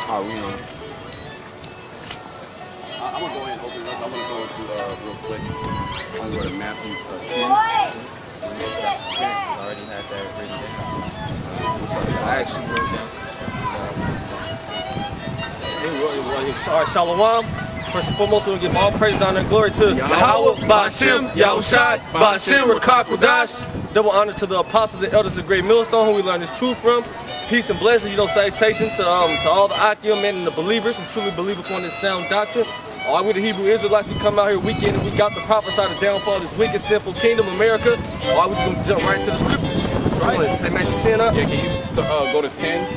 Oh, we know. I'm gonna go ahead and open it up. I'm gonna go into real quick. I'm gonna go to Matthew 10. I already had that written down. I actually wrote down some scriptures. All right, Shalom. First and foremost, we're going to give all praise, honor, and glory to Yahweh, Ba'ashem, Yahushai, Ba'ashem, Rakah, Kodash. Double honor to the apostles and elders of Great Millstone, who we learn this truth from. Peace and blessings, salutation to all the Akim men and the believers who truly believe upon this sound doctrine. All right, we the Hebrew Israelites, we come out here week in and week out to prophesy the downfall of this wicked, sinful kingdom, America. All right, we just going to jump right into the scriptures. That's right. Say Matthew 10 up. Yeah, can you go to 10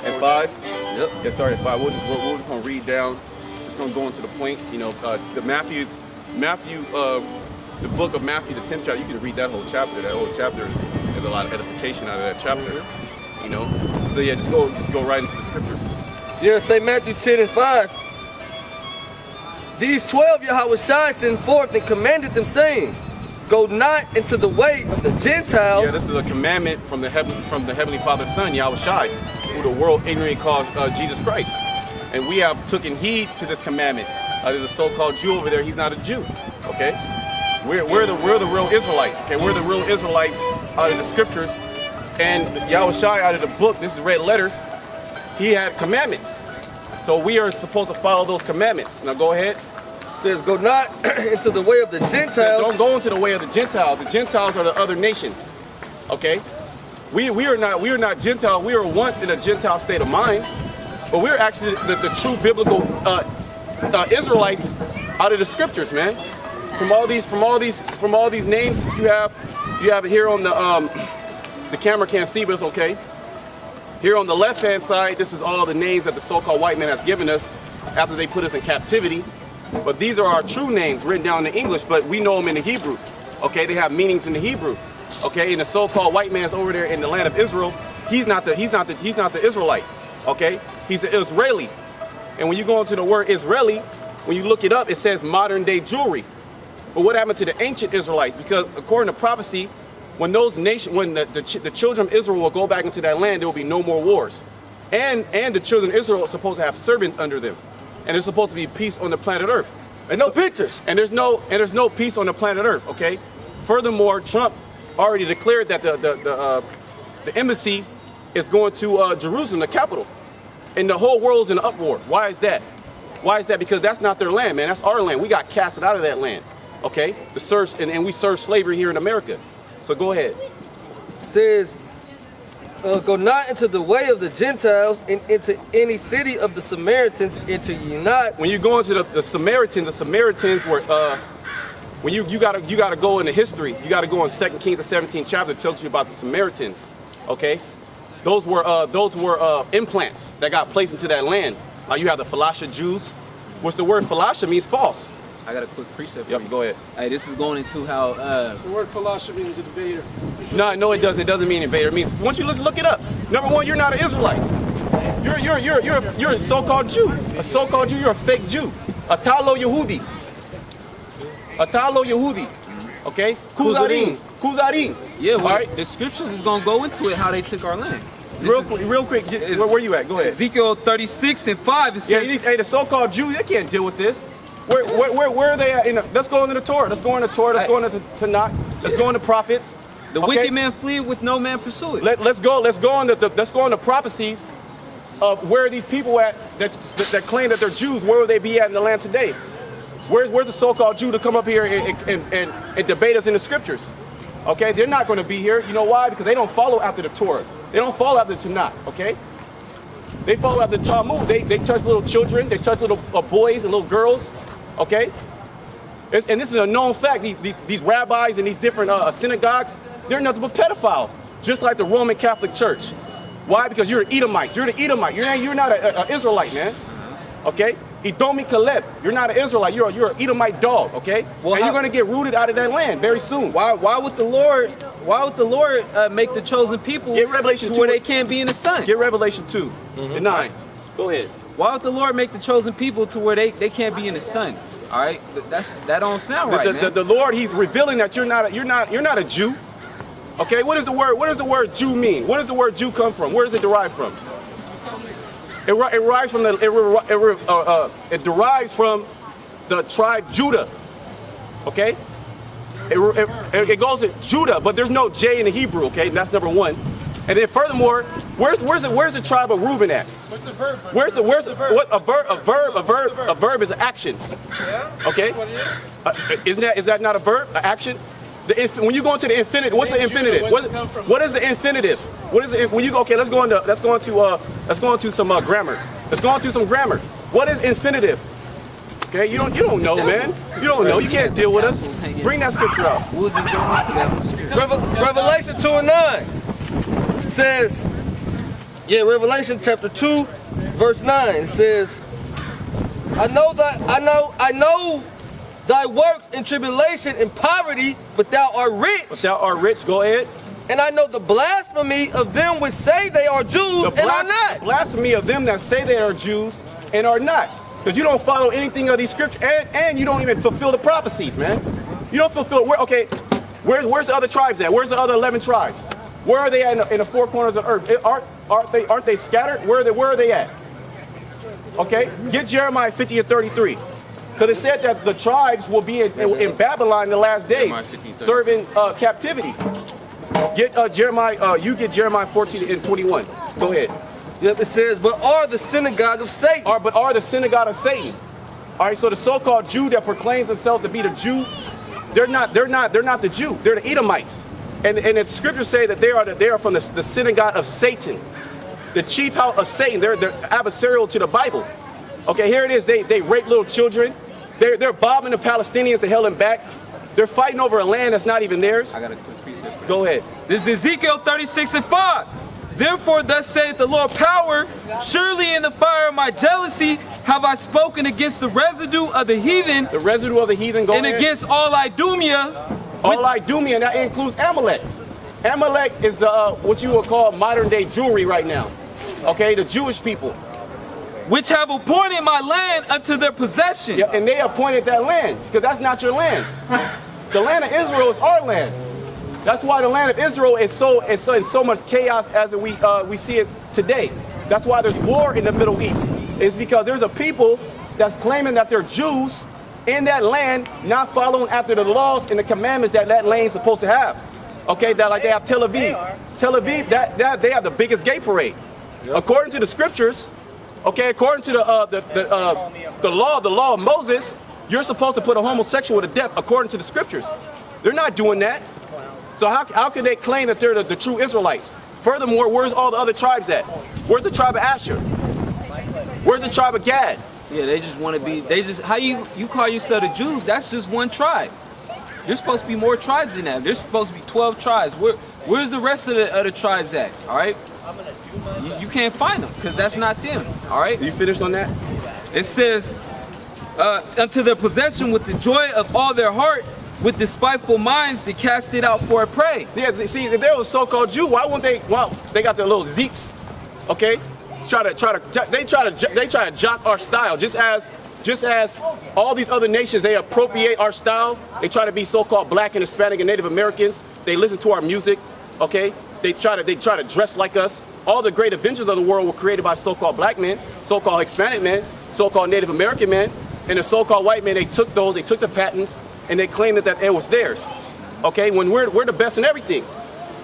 and 5? Yep. Get started at 5. We're just going to read down. Just going to go into the point. The Matthew, the book of Matthew, the 10th chapter. You can read that whole chapter. That whole chapter. There's a lot of edification out of that chapter. So yeah, just go right into the scriptures. Yeah, say Matthew 10 and 5. These 12 Yahushua sent forth and commanded them, saying, go not into the way of the Gentiles. Yeah, this is a commandment from the Heavenly Father's Son, Yahushua, who the world ignorantly calls Jesus Christ. And we have taken heed to this commandment. There's a so-called Jew over there. He's not a Jew. Okay, we're the real Israelites. Okay, we're the real Israelites out of the scriptures. And Yahushua out of the book, this is red letters. He had commandments. So we are supposed to follow those commandments. Now go ahead. It says, go not into the way of the Gentiles. Don't go into the way of the Gentiles. The Gentiles are the other nations. Okay? We are not Gentile. We were once in a Gentile state of mind, but we're actually the true biblical Israelites out of the scriptures, man. From all these names that you have it here on the camera can't see, but it's okay. Here on the left-hand side, this is all the names that the so-called white man has given us after they put us in captivity. But these are our true names written down in English, but we know them in the Hebrew. Okay, they have meanings in the Hebrew. Okay, and the so-called white man's over there in the land of Israel, he's not the Israelite. Okay, he's an Israeli. And when you go into the word Israeli, when you look it up, it says modern day Jewry. But what happened to the ancient Israelites? Because according to prophecy, when the children of Israel will go back into that land, there will be no more wars. And the children of Israel are supposed to have servants under them. And there's supposed to be peace on the planet Earth. And no pictures. And there's no peace on the planet Earth, okay? Furthermore, Trump already declared that the embassy is going to Jerusalem, the capital. And the whole world's in an uproar. Why is that? Why is that? Because that's not their land, man. That's our land. We got casted out of that land, okay? And we serve slavery here in America. So go ahead. It says, go not into the way of the Gentiles and into any city of the Samaritans, enter ye not. When you go into the Samaritans were, when you gotta go into history, you gotta go in 2 Kings, the 17th chapter, it tells you about the Samaritans, okay? Those were implants that got placed into that land. You have the Falasha Jews, which the word Falasha means false. I got a quick precept for Yep, you. go ahead. Hey, this is going into how The word Falasha means invader. No, it doesn't. It doesn't mean invader. It means once you look it up. Number one, you're not an Israelite. You're a so-called Jew. A so-called Jew. You're a fake Jew. A Talo Yehudi. Okay. Kuzarim. yeah, well, right. the scriptures is going to go into it how they took our land. Real quick. Where you at? Go ahead. Ezekiel 36 and 5. It says, Hey, the so-called Jew, they can't deal with this. Where are they at? Let's go into the Torah. Let's go into Torah. Let's go into Tanakh. Let's go into prophets. the wicked man flee with no man pursue it. Let's go on the prophecies of where these people at that claim that they're Jews. Where would they be at in the land today? Where's the so-called Jew to come up here and debate us in the scriptures? Okay, they're not going to be here. You know why? Because they don't follow after the Torah. They don't follow after the Tanakh. Okay. They follow after the Talmud. They touch little children. They touch little boys and little girls. Okay? And this is a known fact. These rabbis and these different synagogues, they're nothing but pedophiles, just like the Roman Catholic Church. Why? Because you're an Edomite. You're an Edomite. You're not an Israelite, man. Okay? Edomi Caleb. You're not an Israelite. You're an Edomite dog. Okay? Well, and you're going to get rooted out of that land very soon. Why would the Lord make the chosen people Get Revelation to 2. where they can't be in the sun? Get Revelation 2 and 9. Go ahead. Why would the Lord make the chosen people to where they can't be in the sun? All right, that don't sound right, man. The Lord, He's revealing that you're not a Jew. Okay, what does the word Jew mean? Where does the word Jew come from? Where does it derive from? It derives from the tribe Judah. Okay. It goes to Judah, but there's no J in the Hebrew. Okay, and that's number one. And then furthermore, where's the tribe of Reuben at? What's a verb? Where's a verb is an action. Yeah? Okay. That's what it is? Is that not a verb? An action? When you go into the infinitive, what's the infinitive? What is the infinitive? What is it when you go? Okay, let's go into some grammar. Let's go into some grammar. What is infinitive? Okay, you don't know, man. You don't know. You can't deal with us. Bring that scripture out. We'll just go into that. Revelation 2:9 says, Revelation chapter 2, verse 9 it says, I know thy works in tribulation and poverty, but thou art rich. But thou art rich. Go ahead. And I know the blasphemy of them which say they are Jews and are not. The blasphemy of them that say they are Jews and are not. Because you don't follow anything of these scriptures, and you don't even fulfill the prophecies, man. You don't fulfill. Where's the other tribes at? Where's the other 11 tribes? Where are they at in the four corners of the earth? Aren't they scattered? Where are they at? Okay, get Jeremiah 50 and 33. Because it said that the tribes will be in Babylon in the last days, serving captivity. Get Jeremiah 14 and 21. Go ahead. Yep, it says, but are the synagogue of Satan. But are the synagogue of Satan. All right, so the so-called Jew that proclaims themselves to be the Jew, they're not the Jew. They're the Edomites. And the scriptures say that they are from the synagogue of Satan, the chief house of Satan. They're adversarial to the Bible. Okay, here it is. They rape little children. They're bombing the Palestinians to hell and back. They're fighting over a land that's not even theirs. I got a quick precept. Go ahead. This is Ezekiel 36 and 5. Therefore, thus saith the Lord power, surely in the fire of my jealousy have I spoken against the residue of the heathen. The residue of the heathen, go and ahead. Against all Idumea. All Idumea, and that includes Amalek. Amalek is the what you would call modern day Jewry right now. Okay, the Jewish people. Which have appointed my land unto their possession. Yeah, and they appointed that land, because that's not your land. The land of Israel is our land. That's why the land of Israel is in so much chaos as we see it today. That's why there's war in the Middle East. It's because there's a people that's claiming that they're Jews in that land, not following after the laws and the commandments that land is supposed to have. Okay, that like they have Tel Aviv. Tel Aviv, that they have the biggest gay parade. Yep. According to the scriptures, okay, according to the law of Moses, you're supposed to put a homosexual to death according to the scriptures. They're not doing that. So how can they claim that they're the true Israelites? Furthermore, where's all the other tribes at? Where's the tribe of Asher? Where's the tribe of Gad? Yeah, they just want to be, how you call yourself a Jew, that's just one tribe. There's supposed to be more tribes than that. There's supposed to be 12 tribes. Where's the rest of the tribes at, all right? You can't find them, because that's not them, all right? You finished on that? It says, unto their possession with the joy of all their heart, with despiteful minds to cast it out for a prey. Yeah, see, if they were so-called Jew, why wouldn't they? Well, they got their little zeeks, okay? They try to jock our style, just as all these other nations, they appropriate our style. They try to be so-called black and Hispanic and Native Americans. They listen to our music, okay? They try to dress like us. All the great inventions of the world were created by so-called black men, so-called Hispanic men, so-called Native American men, and the so-called white men. They took the patents, and they claimed that it was theirs. Okay, when we're the best in everything.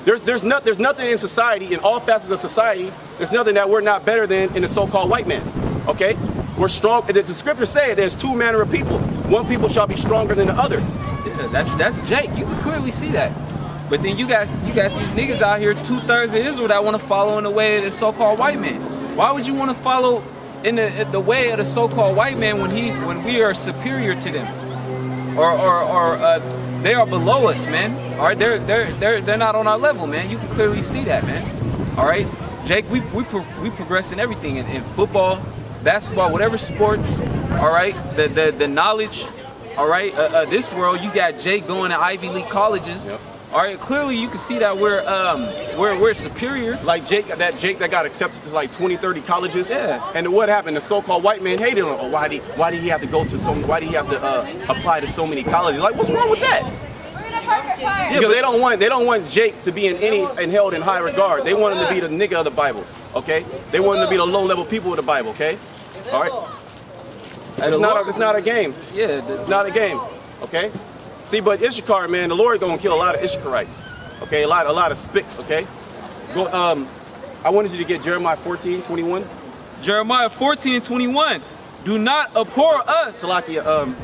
There's nothing in society, in all facets of society, there's nothing that we're not better than in the so-called white man. Okay? We're strong. The scriptures say there's two manner of people. One people shall be stronger than the other. Yeah, that's Jake. You can clearly see that. But then you got these niggas out here, 2/3 of Israel, that want to follow in the way of the so-called white man. Why would you want to follow in the way of the so-called white man when we are superior to them? Or they are below us, man. All right, they're not on our level, man. You can clearly see that, man. All right, Jake, we progress in everything, in football, basketball, whatever sports. All right, the knowledge. All right, this world, you got Jake going to Ivy League colleges. Yep. All right, clearly you can see that we're superior. Like Jake that got accepted to like 20, 30 colleges. Yeah. And what happened? The so-called white man hated him. Oh, why did he have to go to why did he have to apply to so many colleges? Like, what's wrong with that? Because they don't want Jake to be and held in high regard. They want him to be the nigga of the Bible. Okay? They want him to be the low level people of the Bible. Okay? All right. It's not a game. Yeah, It's not a game. Okay? See, but Issachar, man, the Lord gonna kill a lot of Issacharites. Okay, a lot of spics. Okay. Go. I wanted you to get Jeremiah 14:21. Jeremiah 14:21. Do not abhor us. Salakia.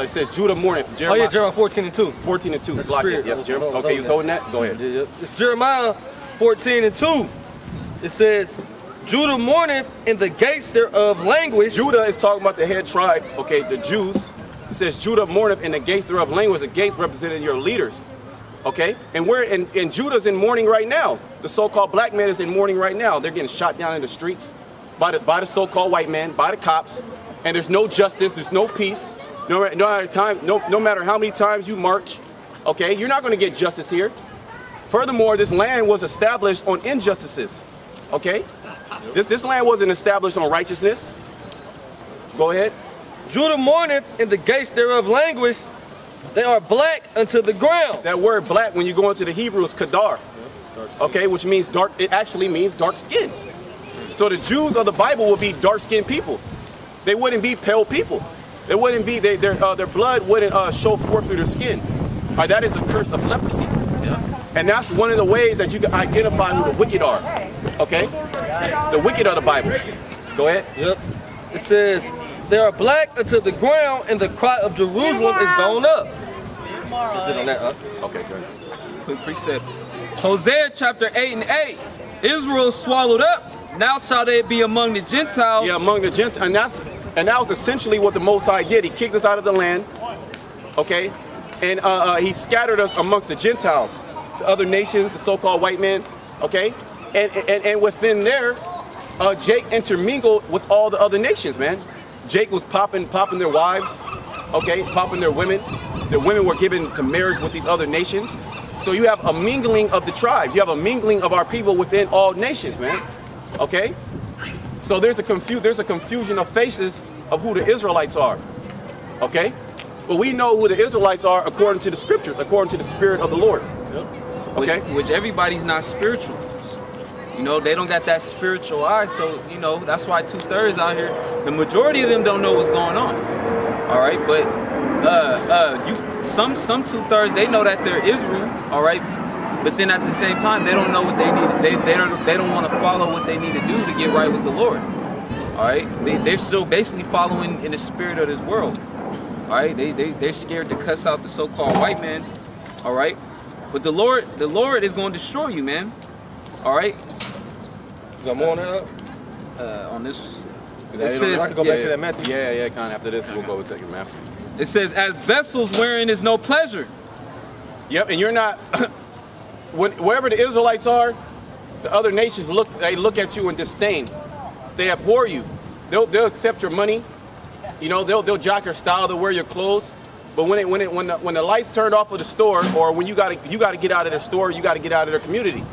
It says Judah mourneth. Oh Jeremiah yeah, Jeremiah 14:2. 14 and 2. That's the Salakia. spirit. Yep, Okay, okay, you was holding that? Go ahead. Yeah. It's Jeremiah 14:2. It says, Judah mourneth, and the gates thereof languish. Judah is talking about the head tribe, okay, the Jews. It says Judah mourneth, and the gates thereof languish. The gates represented your leaders. Okay? And and Judah's in mourning right now. The so-called black man is in mourning right now. They're getting shot down in the streets by the so-called white man, by the cops, and there's no justice, there's no peace. No matter how many times you march, okay, you're not going to get justice here. Furthermore, this land was established on injustices. Okay? This land wasn't established on righteousness. Go ahead. Judah mourneth, and the gates thereof languish. They are black unto the ground. That word black, when you go into the Hebrew, is kadar. Okay, which means dark. It actually means dark skin. So the Jews of the Bible would be dark-skinned people. They wouldn't be pale people. They wouldn't be. Their blood wouldn't show forth through their skin. That is a curse of leprosy. And that's one of the ways that you can identify who the wicked are. Okay? The wicked of the Bible. Go ahead. Yep. It says, they are black unto the ground, and the cry of Jerusalem is gone up. Is it on that? Okay, good. Quick precept. Hosea chapter 8:8. Israel swallowed up. Now shall they be among the Gentiles. Yeah, among the Gentiles. And that was essentially what the Most High did. He kicked us out of the land. Okay? And he scattered us amongst the Gentiles, the other nations, the so-called white men. Okay? And within there, Jake intermingled with all the other nations, man. Jake was popping their wives, okay, popping their women. The women were given to marriage with these other nations. So you have a mingling of the tribes. You have a mingling of our people within all nations, man. Okay? So there's a confusion of faces of who the Israelites are. Okay? But we know who the Israelites are according to the scriptures, according to the Spirit of the Lord. Okay? Which everybody's not spiritual. You know, they don't got that spiritual eye, so, you know, that's why 2/3 out here, the majority of them don't know what's going on. All right, but some 2/3, they know that they're Israel, all right, but then at the same time, they don't know what they need. They don't want to follow what they need to do to get right with the Lord. All right, they're still basically following in the spirit of this world. All right, they're scared to cuss out the so-called white man. All right, but the Lord is going to destroy you, man. All right. You got more on that? On this, It says, I can go back to that Matthew. Yeah, kind of after this, we'll go with your Matthew. it says, as vessels wherein is no pleasure. Yep, and you're not, wherever the Israelites are, the other nations look at you in disdain. They abhor you. They'll accept your money. You know, they'll jock your style, they'll wear your clothes. But when the lights turned off of the store, or when you gotta get out of their store, you gotta get out of their community.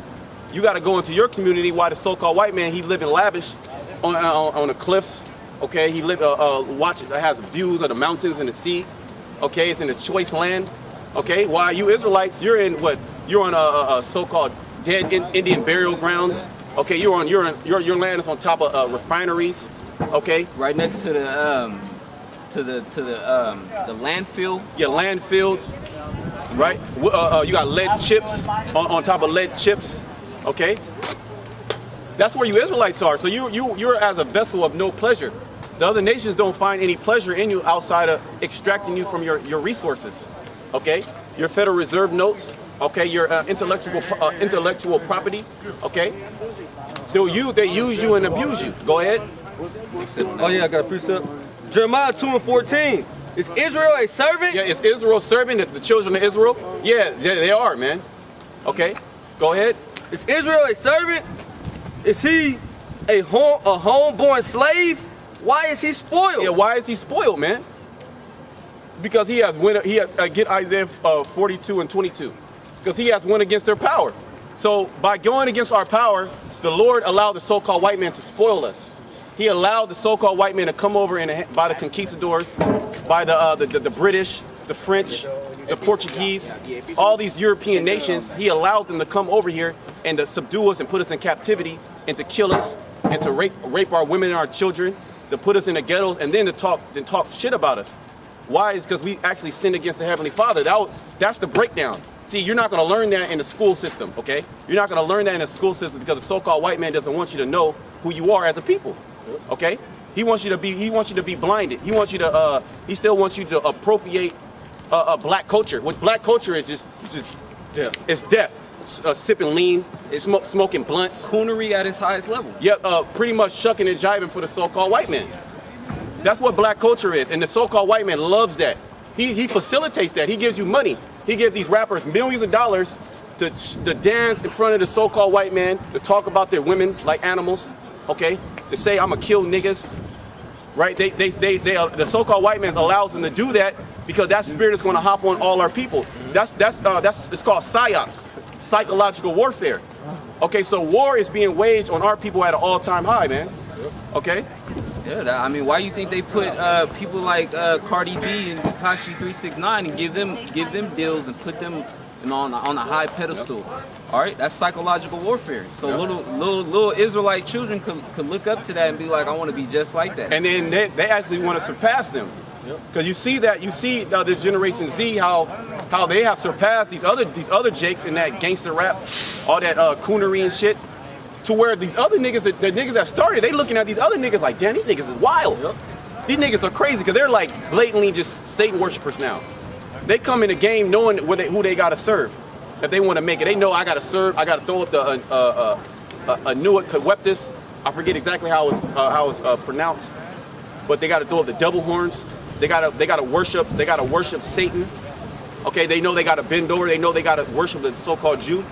You got to go into your community while the so-called white man, he live in lavish on the cliffs. Okay, he live has views of the mountains and the sea. Okay, it's in a choice land. Okay, while you Israelites, you're in what? You're on a so-called dead Indian burial grounds. Okay, your land is on top of refineries. Okay, Right next to the landfill. your landfills. Right, you got lead chips on top of lead chips. Okay, that's where you Israelites are. So you're as a vessel of no pleasure. The other nations don't find any pleasure in you outside of extracting you from your resources. Okay, your Federal Reserve notes. Okay, your intellectual property. Okay, they use you and abuse you. Go ahead. Oh yeah, I got a precept. Jeremiah 2:14. Is Israel a servant? Yeah, is Israel serving the children of Israel? Yeah, they are, man. Okay, go ahead. Is Israel a servant? Is he a homeborn slave? Why is he spoiled? Yeah, why is he spoiled, man? Because he has went. Get Isaiah 42:22. Because he has went against their power. So by going against our power, the Lord allowed the so-called white man to spoil us. He allowed the so-called white man to come over by the conquistadors, by the British, the French, the Portuguese, all these European nations, he allowed them to come over here and to subdue us and put us in captivity and to kill us and to rape our women and our children, to put us in the ghettos and then to talk shit about us. Why? Is because we actually sinned against the Heavenly Father. That's the breakdown. See, you're not going to learn that in the school system, okay? You're not going to learn that in the school system because the so-called white man doesn't want you to know who you are as a people, okay? He wants you to be blinded. He still wants you to appropriate black culture, which black culture is just death. It's death. Sipping lean, smoking blunts. Coonery at its highest level. Yep, pretty much shucking and jiving for the so-called white man. That's what black culture is, and the so-called white man loves that. He facilitates that. He gives you money. He gives these rappers millions of dollars to dance in front of the so-called white man, to talk about their women like animals, okay? To say, I'ma kill niggas, right? The so-called white man allows them to do that because that spirit is gonna hop on all our people. It's called psyops, psychological warfare. Okay, so war is being waged on our people at an all-time high, man. Okay? Yeah, I mean, why you think they put people like Cardi B and Tekashi 369 and give them deals and put them on a high pedestal? All right, that's psychological warfare. So little Israelite children could look up to that and be like, I want to be just like that. And then they actually want to surpass them. Because you see the Generation Z how they have surpassed these other Jakes in that gangster rap, all that coonery and shit. To where these other niggas, the niggas that started, they looking at these other niggas like, damn, these niggas is wild. These niggas are crazy because they're like blatantly just Satan worshipers now. They come in the game knowing who they gotta serve. If they want to make it, they know I gotta serve. I gotta throw up the Anuit Kaweptis. I forget exactly how it's pronounced, but they gotta throw up the double horns. They gotta worship Satan. Okay, they know they gotta bend over. They know they gotta worship the so-called Jew.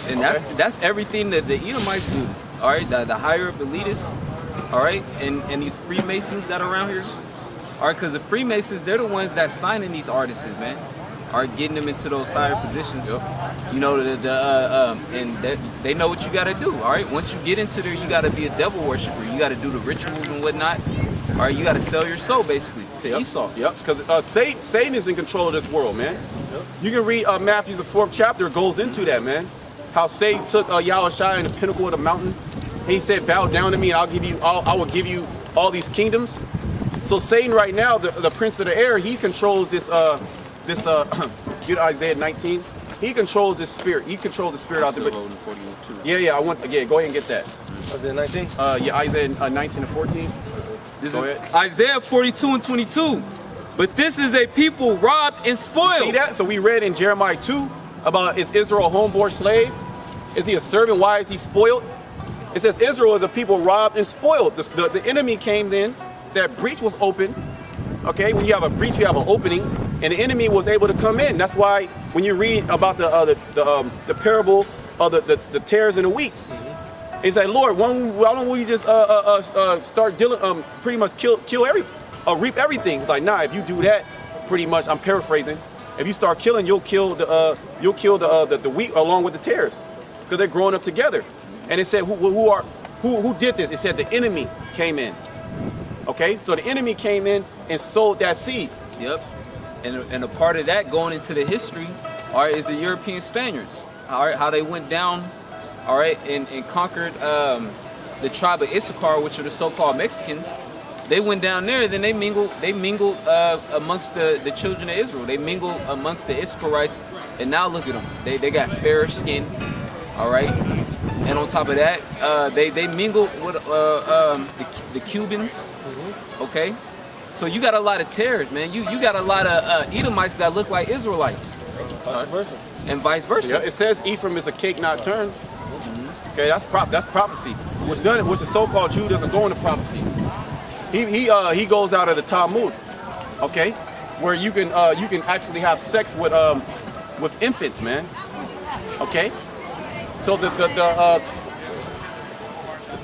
And that's everything that the Edomites do. All right, the higher up elitists, all right, and these Freemasons that are around here, all right, because the Freemasons, they're the ones that signing these artists, man, are getting them into those higher positions. You know, and they know what you got to do. All right, once you get into there, you got to be a devil worshiper. You got to do the rituals and whatnot. All right, you got to sell your soul basically to Esau. Yep, because Satan is in control of this world, man. You can read Matthew the 4th chapter. It goes into that, man. How Satan took Yahushua in the pinnacle of the mountain. He said, bow down to me and I will give you all these kingdoms. So Satan right now, the prince of the air, he controls this get Isaiah 19. He controls this spirit. He controls the spirit out there. Yeah, go ahead and get that. Isaiah 19? Isaiah 19 and 14. This is Isaiah 42 and 22. But this is a people robbed and spoiled. See that? So we read in Jeremiah 2 about, is Israel a homeborn slave? Is he a servant? Why is he spoiled? It says Israel is a people robbed and spoiled. The enemy came in, that breach was open. Okay, when you have a breach, you have an opening, and the enemy was able to come in. That's why when you read about the parable of the tares and the wheats, it's like, Lord, why don't we just start dealing, pretty much reap everything? It's like, nah, if you do that, pretty much, I'm paraphrasing. If you start killing, you'll kill the wheat along with the tares, because they're growing up together. And it said, who did this? It said the enemy came in. Okay, so the enemy came in and sowed that seed. Yep, and a part of that going into the history, all right, is the European Spaniards. All right, how they went down, all right, and conquered the tribe of Issachar, which are the so-called Mexicans. They went down there, and then they mingled amongst the children of Israel. They mingled amongst the Issacharites, and now look at them. They got fairer skin, all right. And on top of that, they mingled with the Cubans, okay. So you got a lot of tares, man. You got a lot of Edomites that look like Israelites, and vice versa. Yeah, it says Ephraim is a cake not turned. Okay, that's prophecy. Which the so-called Jew doesn't go into prophecy. He goes out of the Talmud, okay, where you can actually have sex with infants, man. Okay, so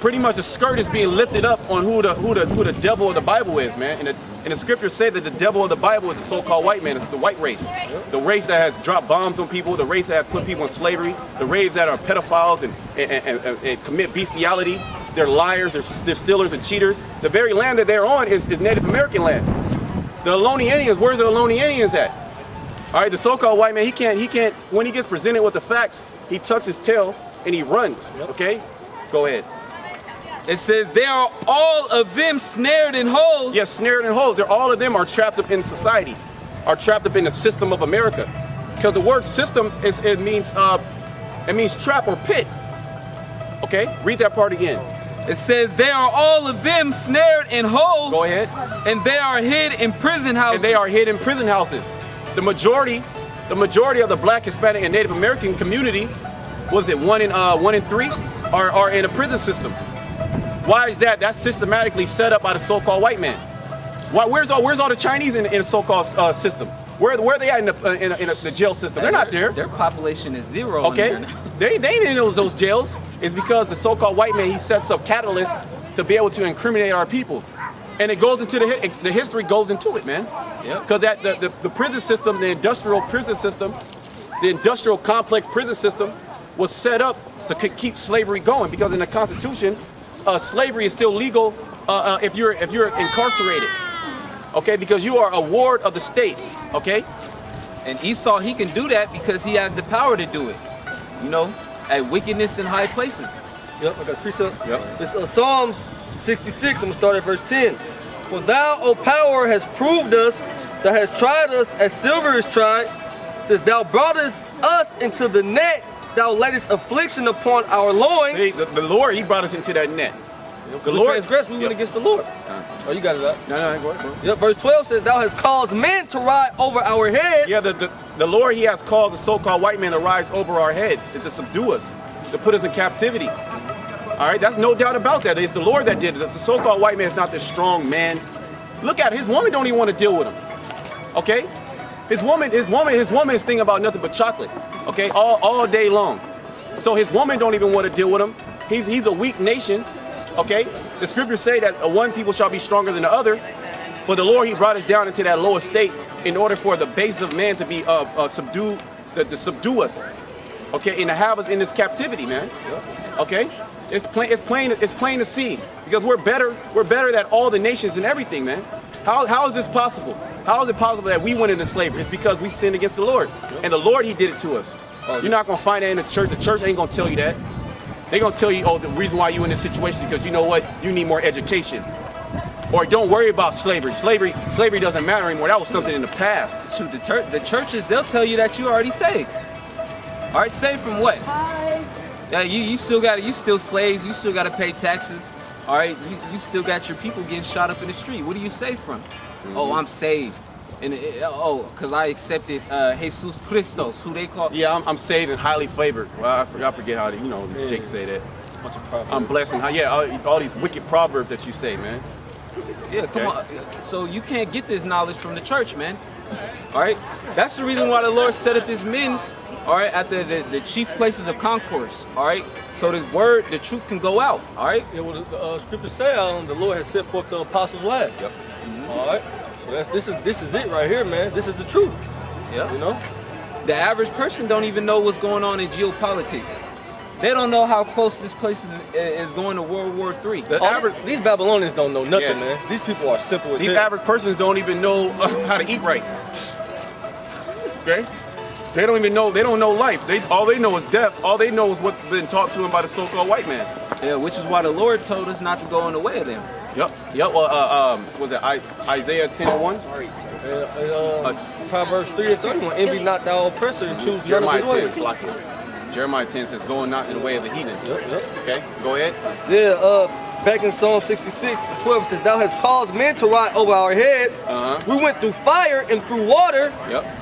pretty much the skirt is being lifted up on who the devil of the Bible is, man. And the scriptures say that the devil of the Bible is the so-called white man. It's the white race, the race that has dropped bombs on people, the race that has put people in slavery, the race that are pedophiles and commit bestiality. They're liars, they're stealers and cheaters. The very land that they're on is Native American land. The Ohlone Indians, where's the Ohlone Indians at? All right, the so-called white man, he can't, when he gets presented with the facts, he tucks his tail and he runs, okay? Go ahead. It says they are all of them snared in holes. Yes, snared in holes. All of them are trapped up in society, are trapped up in the system of America. Because the word system it means trap or pit. Okay, read that part again. It says they are all of them snared in holes. Go ahead. And they are hid in prison houses. And they are hid in prison houses. The majority of the Black, Hispanic, and Native American community, was it 1 in 3, are in a prison system. Why is that? That's systematically set up by the so-called white man. Where's all the Chinese in the so-called system? Where are they at in the jail system? They're not there. Their population is 0. Okay, In there now. they ain't in those jails. It's because the so-called white man, he sets up catalysts to be able to incriminate our people, and it goes into the history goes into it, man. Because that the prison system, the industrial prison system, the industrial complex prison system, was set up to keep slavery going. Because in the Constitution, slavery is still legal if you're incarcerated. Okay, because you are a ward of the state. Okay. And Esau, he can do that because he has the power to do it. You know, at wickedness in high places. Yep, I got a precept. Yep. It's Psalms 66, I'm gonna start at verse 10. For thou, O power, has proved us, thou hast tried us as silver is tried. Says thou broughtest us into the net, thou laidest affliction upon our loins. See, the Lord, he brought us into that net. The Lord transgressed, we went against the Lord. Oh, you got it up. No, go ahead. Yep, verse 12 says, thou hast caused men to ride over our heads. Yeah, the Lord, he has caused the so-called white man to rise over our heads and to subdue us, to put us in captivity. All right, that's no doubt about that. It's the Lord that did it. The so-called white man is not this strong man. Look at it. His woman don't even want to deal with him. Okay? His woman is thinking about nothing but chocolate. Okay? All day long. So his woman don't even want to deal with him. He's a weak nation. Okay? The scriptures say that one people shall be stronger than the other. But the Lord, he brought us down into that lower state in order for the basis of man to be subdued, to subdue us. Okay? And to have us in this captivity, man. Okay? It's plain to see, because we're better than all the nations and everything, man. How is this possible? How is it possible that we went into slavery? It's because we sinned against the Lord. And the Lord, he did it to us. You're not gonna find that in the church. The church ain't gonna tell you that. They're gonna tell you, oh, the reason why you're in this situation is because you know what? You need more education. Or don't worry about slavery. Slavery doesn't matter anymore. That was something in the past. Shoot, the churches, they'll tell you that you already saved. All right, saved from what? Yeah, you still slaves. You still got to pay taxes. All right, you still got your people getting shot up in the street. What do you save from? Oh, I'm saved. And because I accepted Jesus Christos, who they call. Yeah, I'm saved and highly favored. Well, I forget how Jake say that. I'm blessed and all these wicked proverbs that you say, man. Yeah, come on. So you can't get this knowledge from the church, man. All right, that's the reason why the Lord set up his men. All right, at the chief places of concourse. All right, so the truth can go out. All right. Yeah, well, the scriptures say the Lord has set forth the apostles last. Yep. All right. So this is it right here, man. This is the truth. Yeah. You know, the average person don't even know what's going on in geopolitics. They don't know how close this place is going to World War III. These Babylonians don't know nothing, man. These people are simple as These average persons don't even know how to eat right. Okay? They don't even know. They don't know life. All they know is death. All they know is what's been taught to them by the so-called white man. Yeah, which is why the Lord told us not to go in the way of them. Yep. Well, was it Isaiah 10:1? Proverbs 3:31. Envy not thy oppressor and choose Jeremiah none of his 10. ways. Jeremiah 10 says, "Go not in the way of the heathen." Yep. Okay. Go ahead. Yeah. Back in Psalm 66:12 it says, "Thou hast caused men to ride over our heads. We went through fire and through water,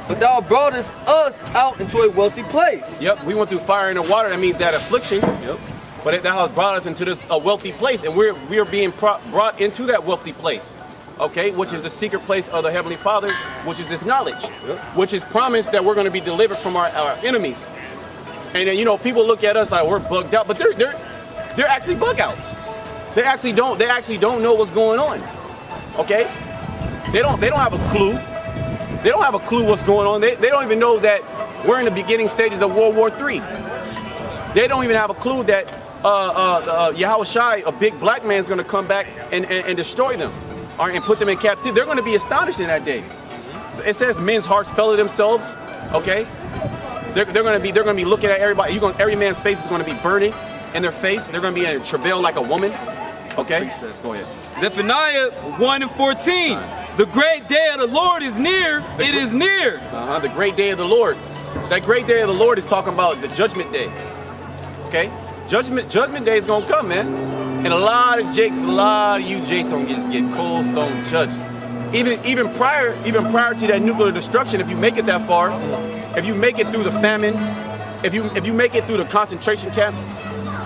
but thou broughtest us out into a wealthy place." Yep. We went through fire and the water. That means that affliction. Yep. But thou hast brought us into a wealthy place, and we are being brought into that wealthy place. Okay, which is the secret place of the Heavenly Father, which is this knowledge, which is promised that we're going to be delivered from our enemies. And then people look at us like we're bugged out, but they're actually bug outs. They actually don't know what's going on. Okay? They don't have a clue. They don't have a clue what's going on. They don't even know that we're in the beginning stages of World War III. They don't even have a clue that Yahweh Shai, a big black man, is going to come back and destroy them, and put them in captivity. They're going to be astonished in that day. It says men's hearts fell to themselves. Okay, they're gonna be looking at everybody. Every man's face is gonna be burning in their face. They're gonna be in travail like a woman. Okay, go ahead. Zephaniah 1:14. The great day of the Lord is near. It is near. The great day of the Lord. That great day of the Lord is talking about the judgment day. Okay, judgment day is gonna come, man. And a lot of you Jakes gonna get cold stone judged. Even prior to that nuclear destruction, if you make it that far, if you make it through the famine, if you make it through the concentration camps,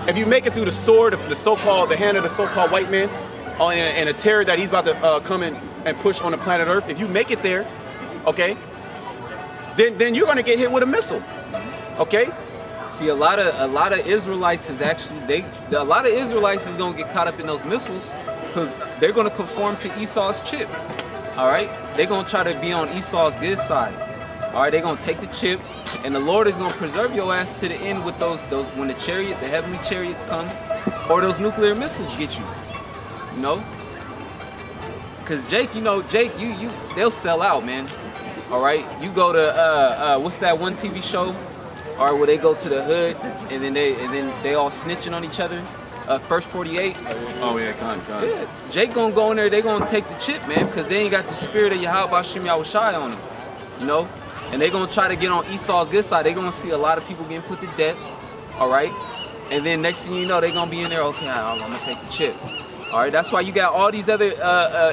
if you make it through the sword of the hand of the so-called white man, and the terror that he's about to come in and push on the planet Earth, if you make it there, okay, then you're gonna get hit with a missile, okay? See, a lot of Israelites is actually a lot of Israelites is gonna get caught up in those missiles because they're gonna conform to Esau's chip. All right, they're gonna try to be on Esau's good side. All right, they're gonna take the chip, and the Lord is gonna preserve your ass to the end with those when the heavenly chariots come, or those nuclear missiles get you. You know, because Jake, they'll sell out, man. All right, you go to what's that one TV show? Or where they go to the hood and then they all snitching on each other. First 48. Oh yeah, con. Yeah, Jake gonna go in there. They gonna take the chip, man, because they ain't got the spirit of Yahweh Hashem Yahushai on them, you know. And they gonna try to get on Esau's good side. They gonna see a lot of people getting put to death. All right, and then next thing you know, they gonna be in there. Okay, I'm gonna take the chip. All right, that's why you got all these other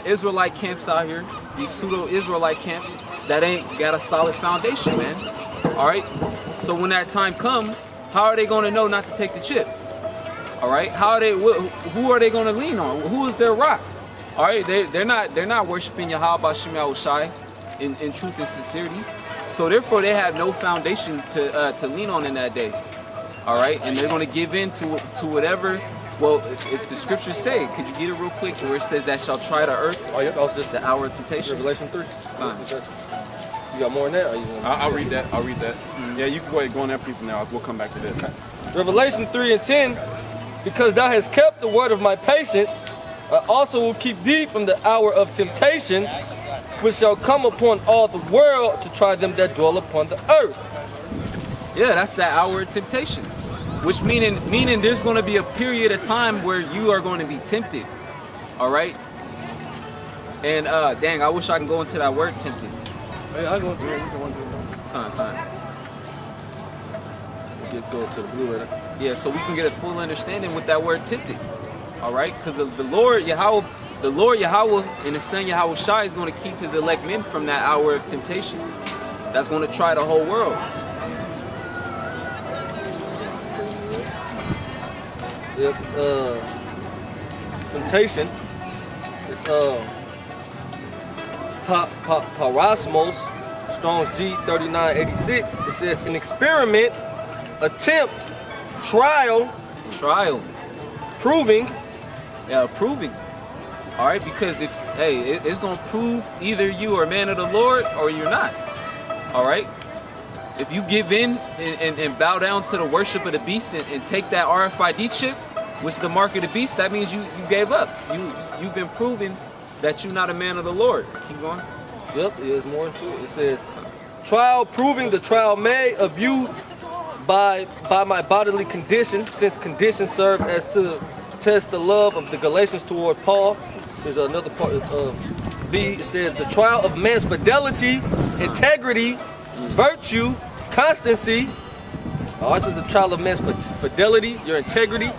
Israelite camps out here, these pseudo-Israelite camps that ain't got a solid foundation, man. All right. So when that time comes, how are they going to know not to take the chip? All right, who are they going to lean on? Who is their rock? All right, they're not worshiping Yahweh Hashem Yahushai in truth and sincerity. So therefore, they have no foundation to lean on in that day. All right, and they're going to give in to whatever. Well, if the scriptures say, could you get it real quick, where it says that shall try the earth? Oh yeah, that was just the hour of temptation. Revelation 3. Fine. You got more than that? Or you I'll read that. Yeah, you can go ahead and go on that piece now. We'll come back to that. Revelation 3:10, because thou hast kept the word of my patience, I also will keep thee from the hour of temptation, which shall come upon all the world to try them that dwell upon the earth. Yeah, that's that hour of temptation. Which meaning there's going to be a period of time where you are going to be tempted. All right? And dang, I wish I can go into that word tempted. Hey, I go through it. Come. Get go to the blue right. Yeah, so we can get a full understanding with that word tempted. All right? Because the Lord Yahweh and His Son Yahweh Shai is going to keep His elect men from that hour of temptation. That's going to try the whole world. Yep, it's temptation. It's parasmos, Strong's G3986. It says an experiment, attempt, trial, proving. Yeah, proving. All right, because it's gonna prove either you are a man of the Lord or you're not. All right. If you give in and bow down to the worship of the beast and take that RFID chip, which is the mark of the beast, that means you gave up. You've been proving that you're not a man of the Lord. Keep going. Yep, there's more to it. It says, trial proving the trial made of you by my bodily condition, since conditions serve as to test the love of the Galatians toward Paul. There's another part of B. It says the trial of man's fidelity, integrity, virtue, constancy. Oh, this is the trial of man's fidelity, your integrity.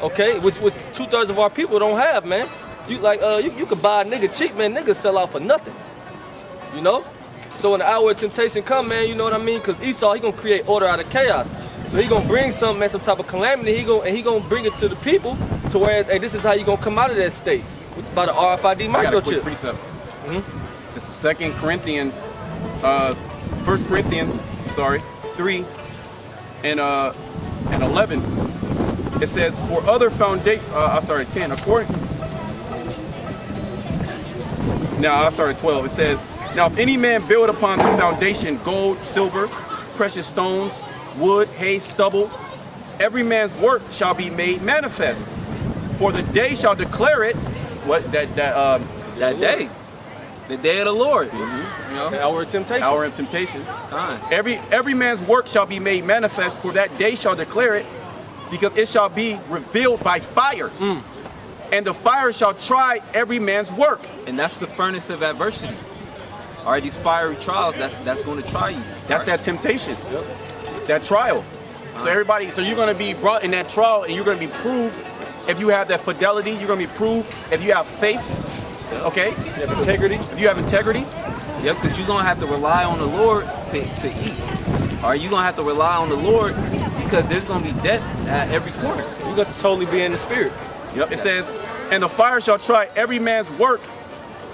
Okay, which 2/3 of our people don't have, man. You could buy a nigga cheap, man. Niggas sell out for nothing. You know? So when the hour of temptation come, man, you know what I mean? Because Esau, he gonna create order out of chaos. So he gonna bring some type of calamity. He gonna bring it to the people. To whereas, hey, this is how you gonna come out of that state by the RFID I got a quick microchip. precept. This is 2 Corinthians, 1 Corinthians, 3 and 11. It says, for other foundation, I started 10. Now I started 12. It says, now if any man build upon this foundation gold, silver, precious stones, wood, hay, stubble, every man's work shall be made manifest. For the day shall declare it. What that That day. The day of the Lord. You The know? hour of temptation. Hour of temptation. Fine. Every man's work shall be made manifest, for that day shall declare it, because it shall be revealed by fire. And the fire shall try every man's work. And that's the furnace of adversity. All right, these fiery trials, that's going to try you. That's that temptation, that trial. So you're going to be brought in that trial, and you're going to be proved. If you have that fidelity, you're going to be proved. If you have faith, okay? You have integrity. If you have integrity, Yeah, because you're going to have to rely on the Lord to eat. All right, you're going to have to rely on the Lord because there's going to be death at every corner. You got to totally be in the spirit. yep. It says, and the fire shall try every man's work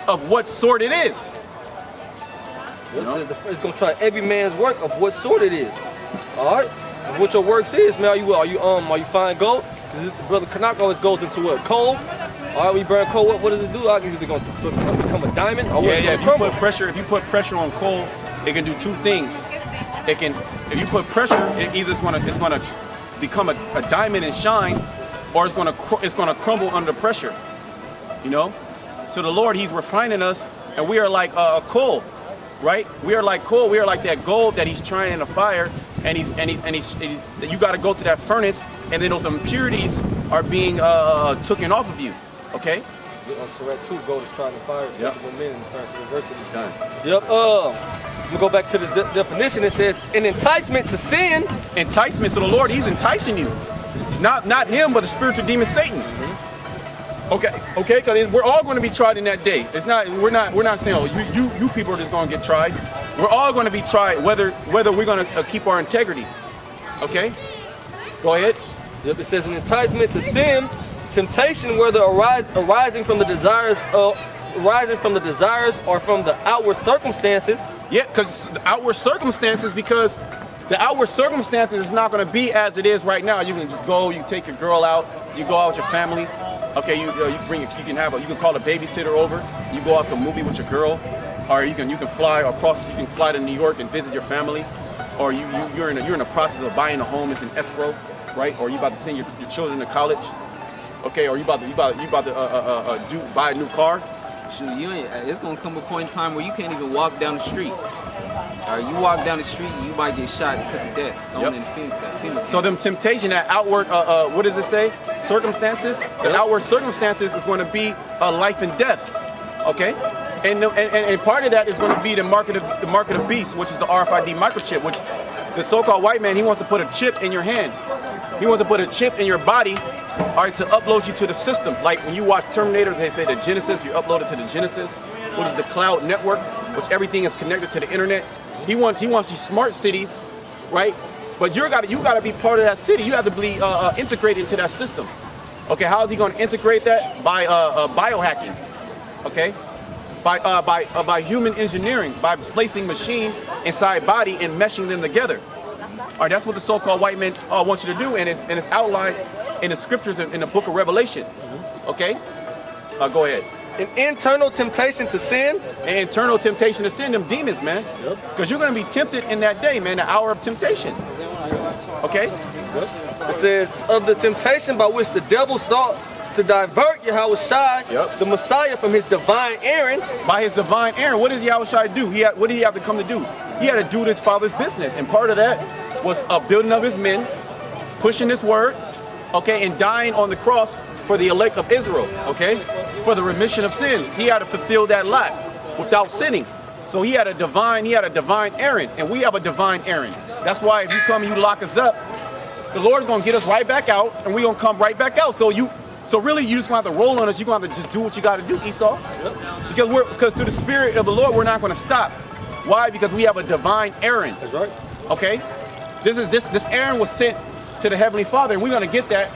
of what sort it is. It says it's going to try every man's work of what sort it is. All right. And what your works is, man. Are you finding gold? 'Cause Brother Canuck always goes into what, coal. All right, we burn coal. What does it do? Is it going to become a diamond? Or Yeah. If If you put pressure on coal, it can do two things. If you put pressure, either it's gonna become a diamond and shine, or it's gonna crumble under pressure. You know. So the Lord, He's refining us, and we are like coal, right? We are like coal. We are like that gold that He's trying in the fire, and you got to go to that furnace, and then those impurities are being taken off of you. Okay. So that too, gold is trying to fire Yep. sensible men in the furnace of adversity. Done. Yep. I'm gonna go back to this definition. It says an enticement to sin. Enticement. So the Lord, He's enticing you, not Him, but the spiritual demon Satan. Okay, because we're all going to be tried in that day. We're not saying, oh, you people are just going to get tried. We're all going to be tried, whether we're going to keep our integrity. Okay, go ahead. Yep. It says an enticement to sin, temptation, whether arising from the desires or from the outward circumstances. Yeah, because the outward circumstances, because the outward circumstances is not going to be as it is right now. You can just go, you take your girl out, you go out with your family. Okay, you can call a babysitter over. You go out to a movie with your girl, or you can fly across. You can fly to New York and visit your family, or you're in the process of buying a home. It's in escrow, right? Or you about to send your children to college. Okay, or you about to buy a new car. Shoot, it's gonna come a point in time where you can't even walk down the street. All right, you walk down the street, you might get shot and put to death. Thrown in the FEMA. So them temptation, that outward, what does it say? Circumstances. The outward circumstances is going to be life and death. Okay, and part of that is going to be the mark of the beast, which is the RFID microchip, which the so-called white man, he wants to put a chip in your hand. He wants to put a chip in your body, all right, to upload you to the system. Like when you watch Terminator, they say the Genesis, you upload it to the Genesis, which is the cloud network, which everything is connected to the internet. He wants these smart cities, right? But you gotta be part of that city. You have to be integrated into that system. Okay, how is he going to integrate that? By biohacking. Okay, by human engineering, by placing machine inside body and meshing them together. All right, that's what the so-called white men want you to do, and it's outlined in the scriptures in the book of Revelation. Okay, go ahead. An internal temptation to sin. An internal temptation to sin, them demons, man. Because you're going to be tempted in that day, man, the hour of temptation. Okay? It says, of the temptation by which the devil sought to divert Yahushua, the Messiah, from his divine errand. By his divine errand. What did Yahushua do? What did he have to come to do? He had to do his father's business. And part of that was a building of his men, pushing his word, okay, and dying on the cross for the elect of Israel, okay? For the remission of sins. He had to fulfill that lot without sinning. So he had a divine errand, and we have a divine errand. That's why if you come and you lock us up, the Lord's gonna get us right back out, and we're gonna come right back out. So really you just gonna have to roll on us, you're gonna have to just do what you gotta do, Esau. Because through the Spirit of the Lord, we're not gonna stop. Why? Because we have a divine errand. That's right. Okay? This errand was sent to the Heavenly Father, and we're gonna get that.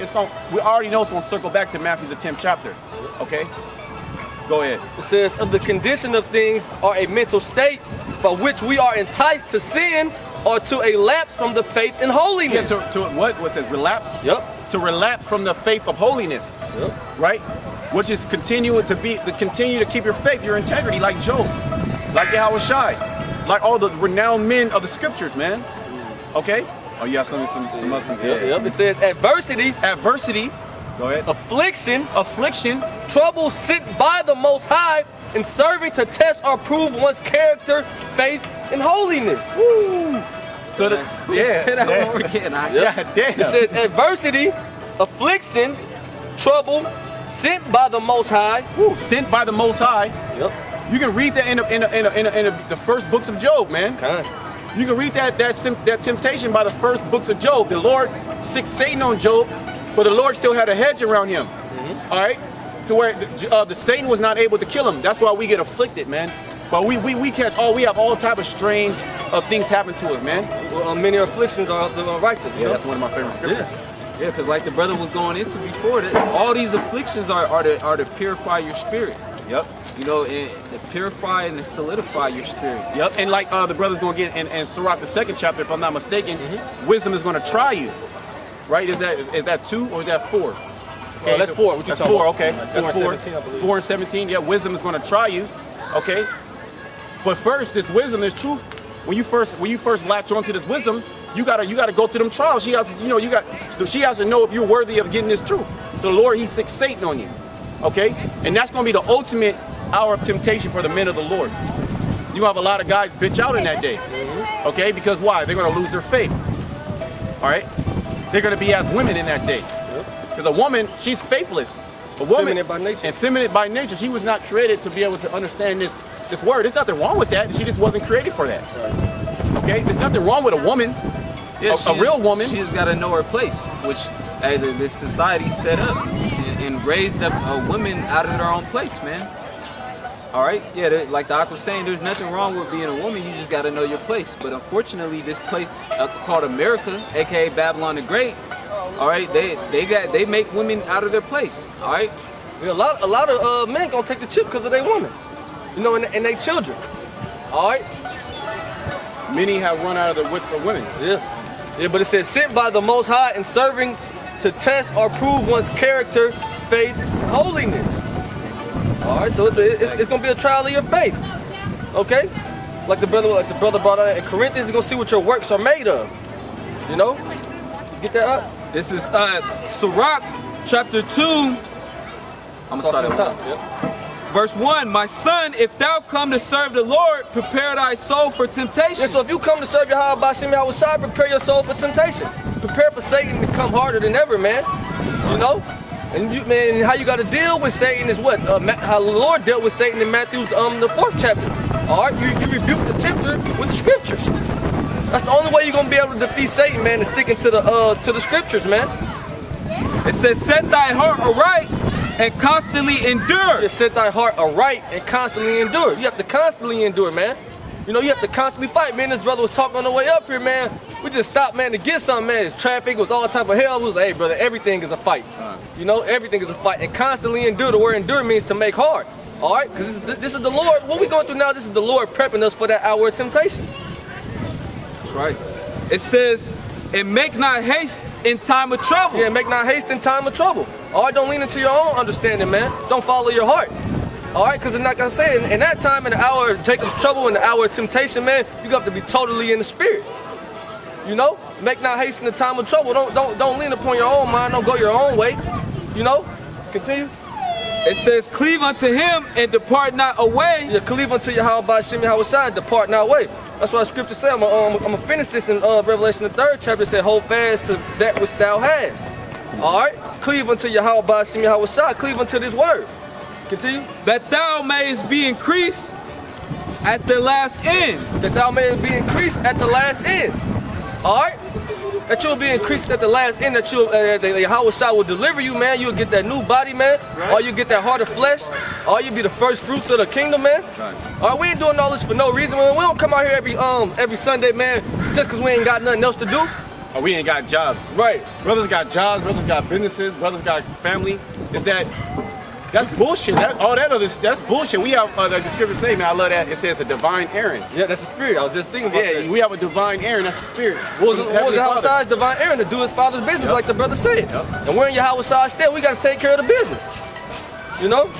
We already know it's gonna circle back to Matthew the 10th chapter. Okay? Go ahead. It says, of the condition of things are a mental state by which we are enticed to sin or to a lapse from the faith and holiness. Yeah, to what says relapse? Yep. To relapse from the faith of holiness. Yep. Right? Which is continue to keep your faith, your integrity, like Job, like Yahushua, like all the renowned men of the scriptures, man. Okay? Oh, you have some other. Yep. It says adversity. Adversity. Go ahead. Affliction, Affliction. trouble sent by the Most High, and serving to test or prove one's character, faith, and holiness. So the, yeah. Say that yeah. one more again. Yeah, damn. It says adversity, affliction, trouble sent by the Most High. Woo, sent by the Most High. Yep. You can read that in the first books of Job, man. Kind. You can read that temptation by the first books of Job. The Lord sick Satan on Job, but the Lord still had a hedge around him. All right, to where the Satan was not able to kill him. That's why we get afflicted, man. But we have all type of strange things happen to us, man. Well, many afflictions are the righteous. you know? That's one of my favorite scriptures. Yeah, because like the brother was going into before, that all these afflictions are to purify your spirit. Yep. You know, and to purify and to solidify your spirit. Yep. And like the brother's gonna get in Sirach the 2nd chapter, if I'm not mistaken, wisdom is gonna try you. Right? Is that 2 or is that 4? Okay, that's 4. What you That's talking 4. about? Okay, Like that's 4 4. and 17, I believe. 4 and 17. Yeah, wisdom is gonna try you. Okay. But first, this wisdom, this truth. When you first latch onto this wisdom, you gotta go through them trials. She has to know if you're worthy of getting this truth. So the Lord, He sick Satan on you. Okay, and that's gonna be the ultimate hour of temptation for the men of the Lord. You have a lot of guys bitch out in that day. Okay, because why? They're gonna lose their faith. All right, they're gonna be as women in that day. Because a woman, she's faithless. A woman, Feminine by nature. effeminate by nature. She was not created to be able to understand this word. There's nothing wrong with that. She just wasn't created for that. Okay, there's nothing wrong with a woman. Yeah, A real woman. She just got to know her place, which this society set up and raised up women out of their own place, man. All right, yeah, like the Ak was saying, there's nothing wrong with being a woman. You just got to know your place. But unfortunately, this place called America, aka Babylon the Great, all right, they make women out of their place. All right, Yeah, a lot of men gonna take the chip because of their woman, you know, and their children. All right. Many have run out of their wits for women. Yeah, but it says sent by the Most High and serving to test or prove one's character, faith, and holiness. All right, so it's gonna be a trial of your faith. Okay, like the brother brought out in Corinthians, you're gonna see what your works are made of. You know, get that up. this is Sirach chapter 2. I'm gonna start at the top. Yep. Verse 1, my son, if thou come to serve the Lord, prepare thy soul for temptation. Yeah, so if you come to serve Yahweh Bashim Yahweh Shai, prepare your soul for temptation. Prepare for Satan to come harder than ever, man. You know? And you, man, how you got to deal with Satan is what? How the Lord dealt with Satan in Matthew, the 4th chapter. All right, you rebuke the tempter with the scriptures. That's the only way you're gonna be able to defeat Satan, man, is sticking to the scriptures, man. It says, set thy heart aright and constantly endure. You set thy heart aright and constantly endure. You have to constantly endure, man. You know, you have to constantly fight. Man, this brother was talking on the way up here, man. We just stopped, man, to get something, man. It's traffic, it was all type of hell. We was like, hey, brother, everything is a fight. You know, everything is a fight. And constantly endure, the word endure means to make hard. All right? Because this is the Lord. What we going through now, this is the Lord prepping us for that hour of temptation. That's right. It says, and make not haste in time of trouble. Yeah, make not haste in time of trouble. All right, don't lean into your own understanding, man. Don't follow your heart. All right, because like I said, in that time, in the hour of Jacob's trouble, in the hour of temptation, man, you got to be totally in the spirit. You know, make not haste in the time of trouble. Don't lean upon your own mind. Don't go your own way. You know, continue. It says, cleave unto him and depart not away. Yeah, cleave unto Yahweh Bashim Yahweh Shai, depart not away. That's why the scripture said, I'm gonna finish this in Revelation the 3rd chapter. It said, hold fast to that which thou hast. All right, cleave unto Yahweh Bashim Yahweh Shai, cleave unto this word. Continue. That thou mayest be increased at the last end. That thou mayest be increased at the last end. All right? That you'll be increased at the last end, that Yahweh Shai will deliver you, man. You'll get that new body, man. Right. Or you get that heart of flesh. Or you'll be the first fruits of the kingdom, man. Right. All right, we ain't doing all this for no reason. We don't come out here every Sunday, man, just because we ain't got nothing else to do. Or we ain't got jobs. Right. Brothers got jobs, brothers got businesses, brothers got family. That's bullshit. That's bullshit. We have the scripture saying, man, I love that. It says a divine Aaron. Yeah, that's a spirit. I was just thinking about that. Yeah, we have a divine Aaron. That's a spirit. What was Yahweh Shai's divine Aaron to do his father's business, like the brother said. Yep. And we're in Yahweh Shai's stead. We got to take care of the business. You know?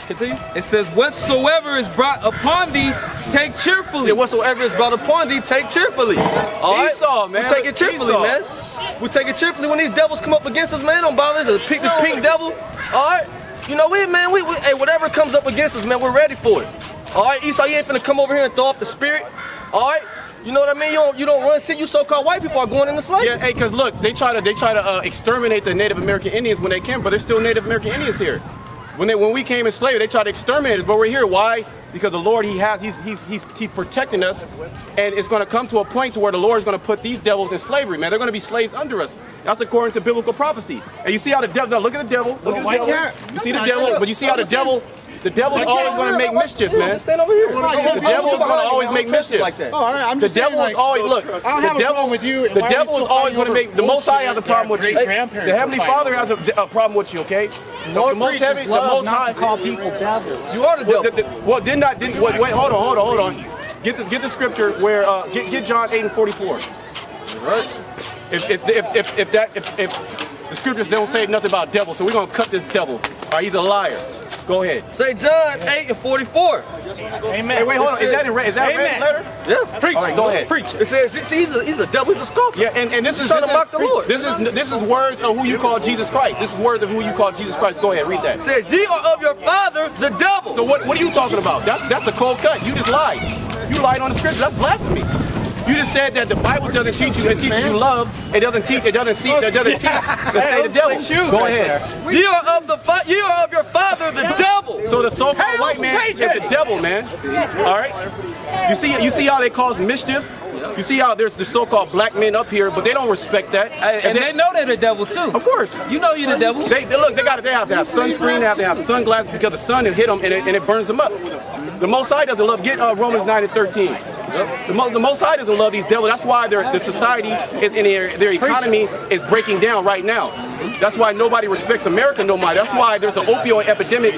Continue. It says, whatsoever is brought upon thee, take cheerfully. Yeah, whatsoever is brought upon thee, take cheerfully. All right? Esau, man. You take it cheerfully, Esau. man. We take it cheerfully when these devils come up against us, man. Don't bother us. This pink devil. All right. You know, we hey, whatever comes up against us, man, we're ready for it. All right, Esau, you ain't finna come over here and throw off the spirit. All right. You know what I mean? You don't run shit. You so-called white people are going into slavery. Yeah, hey, cause look, they try to exterminate the Native American Indians when they can, but there's still Native American Indians here. When we came in slavery, they tried to exterminate us, but we're here. Why? Because the Lord, He's protecting us, and it's going to come to a point to where the Lord is going to put these devils in slavery, man. They're going to be slaves under us. That's according to biblical prophecy. And you see how the devil? Now look at the devil. Look at the devil. You see the devil, but you see how the devil's always going to make mischief, man. Stand over here. The devil is going to always make mischief. Like that. Oh, all right, I'm The just saying, devil is like, always look. I don't have a problem with you. The Why are devil you is still always going to fighting make. The Most High has a bullshit problem with that you. our great-grandparents The Heavenly were Father has a problem with you. Okay. The Most Heavy, the Most High. call people devils. You are the devil. Well, wait, hold on. Get the scripture where get John 8:44. If the scriptures don't say nothing about devil, so we're gonna cut this devil. All right, he's a liar. Go ahead. Say John 8:44. Amen. Hey, wait, hold on. Is that in red? Is that red letter? Yeah. Preach. All right, go ahead. Preach. It says, see, he's a devil. He's a scoffer. Yeah, and this is trying to mock the Lord. This is words of who you call Jesus Christ. This is words of who you call Jesus Christ. Go ahead, read that. It says, ye are of your father, the devil. So what are you talking about? That's a cold cut. You just lied. You lied on the scripture. That's blasphemy. You just said that the Bible doesn't teach you. It teaches you love. It doesn't teach. It doesn't teach. It doesn't teach. To say the devil. Go ahead. Ye are of your father, the devil. So the so-called white man is the devil, man. All right. You see how they cause mischief. You see how there's the so-called black men up here, but they don't respect that. Hey, and they know they're the devil too. Of course. You know you're the devil. They have to have sunscreen. They have to have sunglasses because the sun will hit them and it burns them up. The Most High doesn't love. Get Romans 9:13. The Most High doesn't love these devils. That's why the society and their economy is breaking down right now. That's why nobody respects America no more. That's why there's an opioid epidemic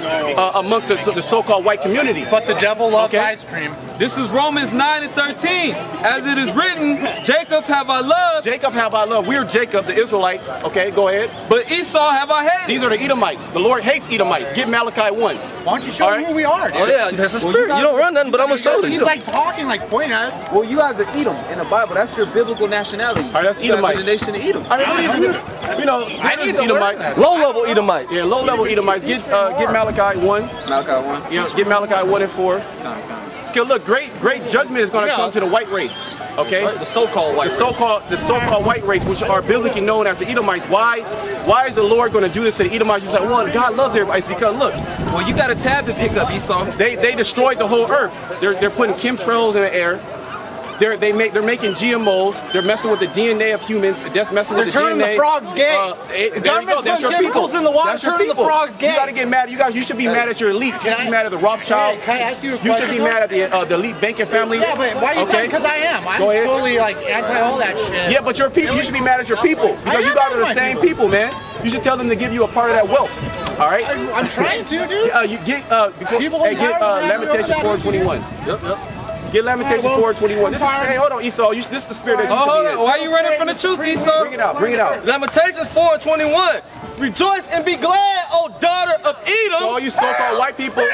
amongst the so-called white community. But the devil loves Okay. ice cream. This is Romans 9:13. As it is written, Jacob have I loved, Jacob have I loved. We're Jacob, the Israelites. Okay, go ahead. but Esau have I hated. These are the Edomites. The Lord hates Edomites. Get Malachi 1. Why don't you show All me right. who we are, dude? Oh yeah, that's a spirit. You don't run nothing, but I'm gonna show He's you. like talking, like pointing at us. Well, you guys are Edom in the Bible. That's your biblical nationality. All right, that's You guys are Edomites. the nation of Edom. I mean, these are Edomites. Low-level Edomite. Yeah, low-level Edomites. Get Malachi 1. Malachi 1. You know, get Malachi 1 and 4. Okay, look, great judgment is going to come to the white race. Okay, The so-called white. the so-called white race, which are biblically known as the Edomites. Why is the Lord going to do this to the Edomites? He's like, well, God loves everybody. It's because look, Well, you got a tab to pick up, Esau. they destroyed the whole earth. They're putting chemtrails in the air. They're making GMOs. They're messing with the DNA of humans. That's messing with the turning DNA. the frogs gay. There you government's go. That's your putting people. chemicals in the water, That's your turning the people. frogs gay. You got to get mad. You should be mad at your elites. You should be mad at the Rothschilds. Can I ask you a You should question, be though? mad at the elite banking families. Yeah, but why are you talking? Because I am. I'm Go ahead. totally like anti all that shit. Yeah, but your people, you should be mad at your people because you am guys are mad the at my same people, man. You should tell them to give you a part of that wealth. All right. I'm trying to, dude. You get before People hey, in get power have Lamentations that 4:21. Yep. Get Lamentations All right, well, 4:21. fine. Hey, hold on, Esau. This is the spirit that you Oh, should hold be on. in. Why you running from the truth, Esau? Bring it out. Bring it out. Lamentations 4:21. Rejoice and be glad, O daughter of Edom. All you so-called white people.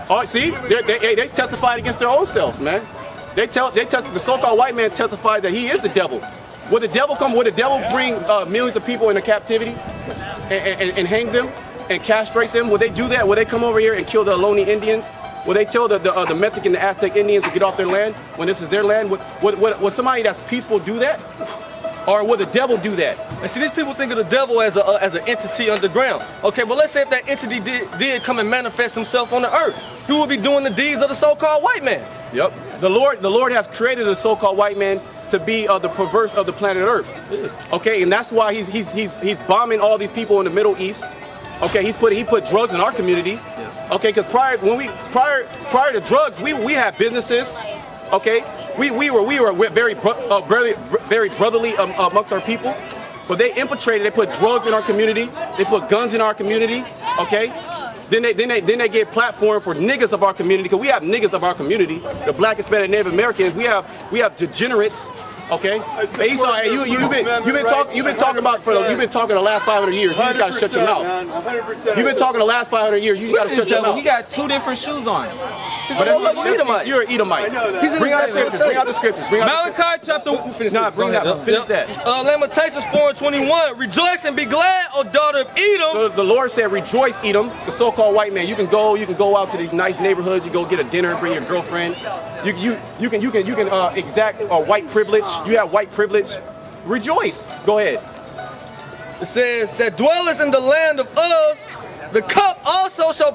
Oh, see, they testified against their own selves, man. The so-called white man testified that he is the devil. Would the devil bring millions of people into captivity and hang them and castrate them? Would they do that? Would they come over here and kill the Ohlone Indians? Would they tell the Mexican and the Aztec Indians to get off their land when this is their land? Would somebody that's peaceful do that? Or would the devil do that? And see, these people think of the devil as an entity underground. Okay, but let's say if that entity did come and manifest himself on the earth, who would be doing the deeds of the so-called white man? Yep. The Lord has created the so-called white man to be the perverse of the planet Earth. Okay, and that's why he's bombing all these people in the Middle East. Okay, he put drugs in our community. Okay, because prior to drugs, we had businesses. Okay, we were very brotherly amongst our people, but they infiltrated. They put drugs in our community. They put guns in our community. Okay, then they get platform for niggas of our community because we have niggas of our community, the Black, Hispanic, Native Americans. We have degenerates Okay, hey, Esau, hey, you've been talking about the last 500 years. You just gotta shut your mouth. 100%. You've been talking the last 500 years. You just gotta shut your He mouth. got two different shoes on. But you're an Edomite. Bring out the scriptures. Bring out the scriptures. Bring out the Malachi chapter. Nah, bring that. Finish that. Lamentations 4:21. Rejoice and be glad, O daughter of Edom. So the Lord said, "Rejoice, Edom." The so-called white man. You can go out to these nice neighborhoods. You go get a dinner and bring your girlfriend. You can exact white privilege. You have white privilege. Rejoice. Go ahead. It says that dwellers in the land of Uz, the cup also shall